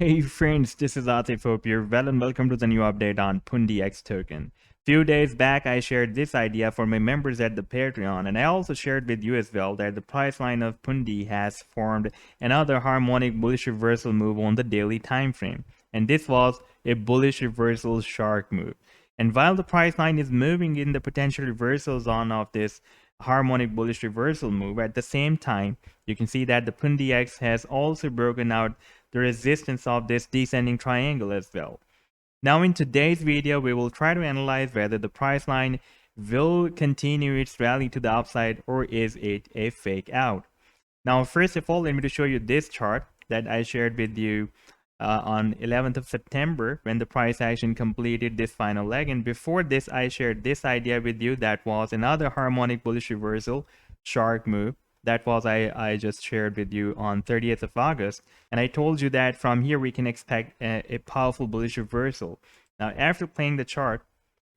Hey friends, this is Atif. Hope you're well and welcome to the new update on Pundi X token. Few days back, I shared this idea for my members at the Patreon, and I also shared with you as well that the price line of Pundi has formed another harmonic bullish reversal move on the daily time frame, and this was a bullish reversal shark move. And while the price line is moving in the potential reversal zone of this harmonic bullish reversal move, at the same time, you can see that the Pundi X has also broken out the resistance of this descending triangle as well. Now in today's video, we will try to analyze whether the price line will continue its rally to the upside or is it a fake out. Now first of all, let me to show you this chart that I shared with you on 11th of September when the price action completed this final leg, and before this I shared this idea with you that was another harmonic bullish reversal shark move that was I just shared with you on 30th of August, and I told you that from here we can expect a powerful bullish reversal. Now after playing the chart,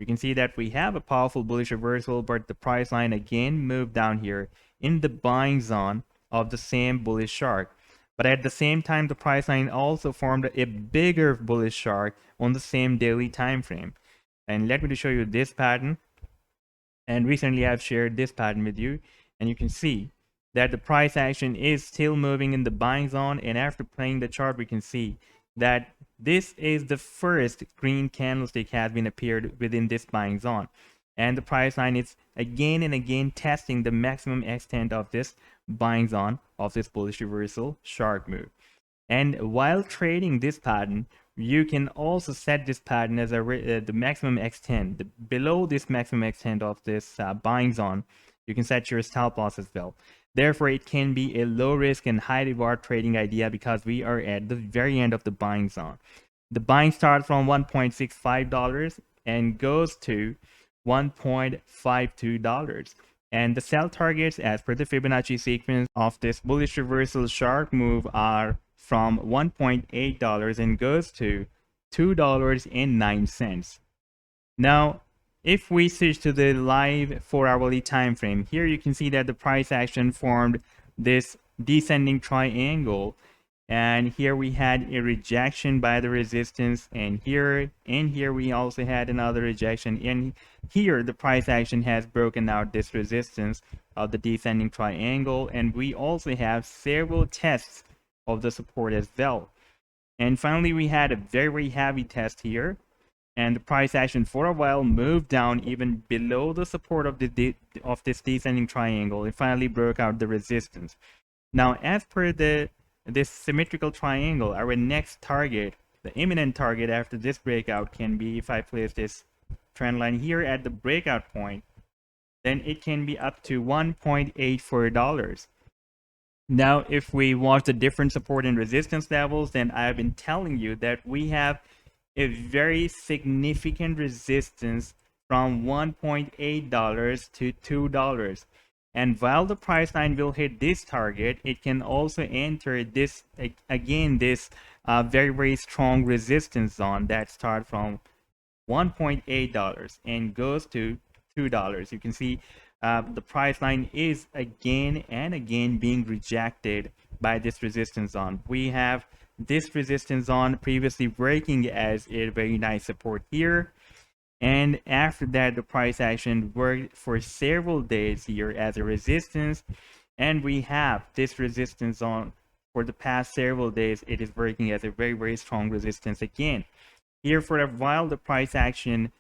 you can see that we have a powerful bullish reversal, but the price line again moved down here in the buying zone of the same bullish shark. But at the same time, the price line also formed a bigger bullish shark on the same daily time frame. And let me to show you this pattern. And recently I've shared this pattern with you, and you can see that the price action is still moving in the buying zone, and after playing the chart we can see that this is the first green candlestick has been appeared within this buying zone, and the price line is again and again testing the maximum extent of this buying zone of this bullish reversal shark move. And while trading this pattern, you can also set this pattern as the maximum extent. Below this maximum extent of this buying zone, you can set your stop loss as well. Therefore, it can be a low risk and high reward trading idea because we are at the very end of the buying zone. The buying starts from $1.65 and goes to $1.52. And the sell targets as per the Fibonacci sequence of this bullish reversal shark move are from $1.8 and goes to $2.09. Now, if we switch to the live 4-hourly time frame, here you can see that the price action formed this descending triangle, and here we had a rejection by the resistance, and here we also had another rejection, and here the price action has broken out this resistance of the descending triangle, and we also have several tests of the support as well. And finally, we had a very heavy test here, and the price action for a while moved down even below the support of this descending triangle. It finally broke out the resistance. Now, as per this symmetrical triangle, our next target, the imminent target after this breakout, can be, if I place this trend line here at the breakout point, then it can be up to $1.84. Now, if we watch the different support and resistance levels, then I've been telling you that we have a very significant resistance from $1.8 to $2. And while the price line will hit this target, it can also enter this, again, this very strong resistance zone that starts from $1.8 and goes to $2. You can see the price line is again and again being rejected by this resistance zone. We have this resistance zone previously breaking as a very nice support here, and after that the price action worked for several days here as a resistance, and we have this resistance zone for the past several days. It is working as a very strong resistance again. Here for a while the price action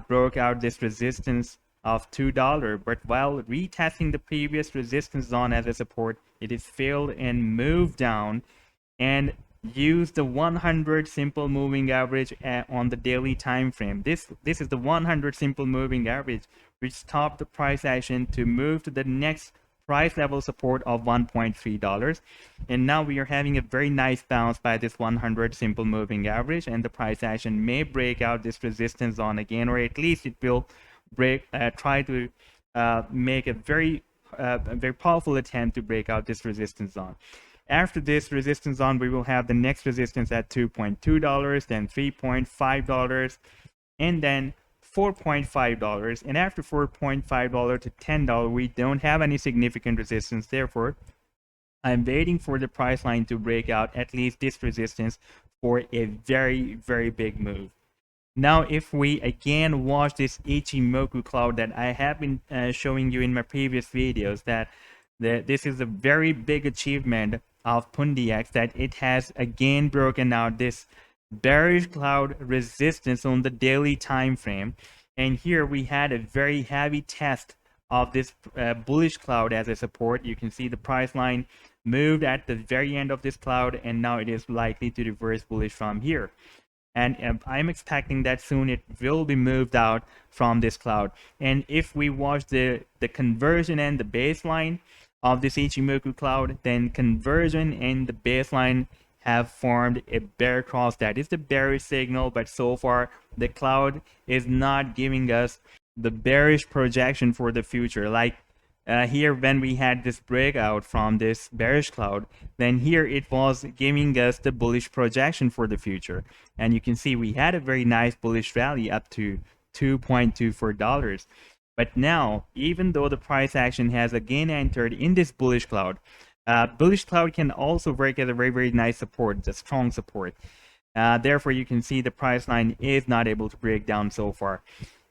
broke out this resistance of $2, but while retesting the previous resistance zone as a support, it is failed and moved down and used the 100 simple moving average on the daily time frame. This is the 100 simple moving average, which stopped the price action to move to the next price level support of $1.3. And now we are having a very nice bounce by this 100 simple moving average, and the price action may break out this resistance zone again, or at least it will try to make a very powerful attempt to break out this resistance zone. After this resistance zone, we will have the next resistance at $2.2, then $3.5, and then $4.5. And after $4.5 to $10, we don't have any significant resistance. Therefore, I'm waiting for the price line to break out at least this resistance, for a very, very big move. Now, if we again watch this Ichimoku cloud that I have been showing you in my previous videos, that this is a very big achievement of PundiX, that it has again broken out this bearish cloud resistance on the daily time frame. And here we had a very heavy test of this bullish cloud as a support. You can see the price line moved at the very end of this cloud, and now it is likely to reverse bullish from here. And I'm expecting that soon it will be moved out from this cloud. And if we watch the conversion and the baseline of this Ichimoku cloud, then conversion and the baseline have formed a bear cross. That is the bearish signal, but so far the cloud is not giving us the bearish projection for the future. Like here, when we had this breakout from this bearish cloud, then here it was giving us the bullish projection for the future. And you can see we had a very nice bullish rally up to $2.24. But now, even though the price action has again entered in this bullish cloud can also work as a very, very nice support. It's a strong support. Therefore, you can see the price line is not able to break down so far.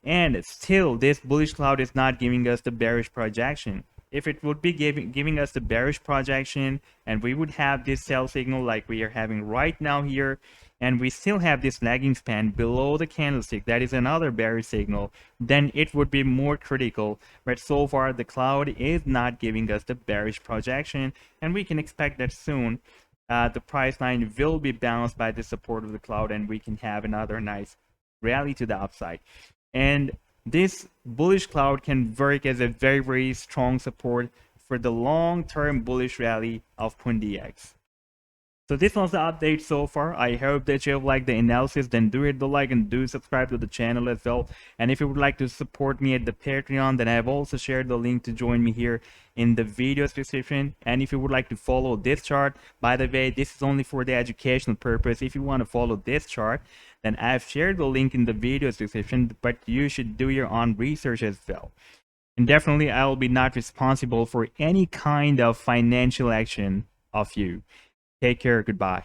And still, this bullish cloud is not giving us the bearish projection. If it would be giving us the bearish projection, and we would have this sell signal like we are having right now here, and we still have this lagging span below the candlestick, that is another bearish signal, then it would be more critical. But so far, the cloud is not giving us the bearish projection, and we can expect that soon the price line will be balanced by the support of the cloud, and we can have another nice rally to the upside. And this bullish cloud can work as a very, very strong support for the long-term bullish rally of PundiX. So this was the update so far. I hope that you have liked the analysis. Then do hit the like and do subscribe to the channel as well. And if you would like to support me at the Patreon, then I have also shared the link to join me here in the video description. And if you would like to follow this chart, by the way, this is only for the educational purpose. If you want to follow this chart, then I have shared the link in the video description, but you should do your own research as well. And definitely, I will be not responsible for any kind of financial action of you. Take care. Goodbye.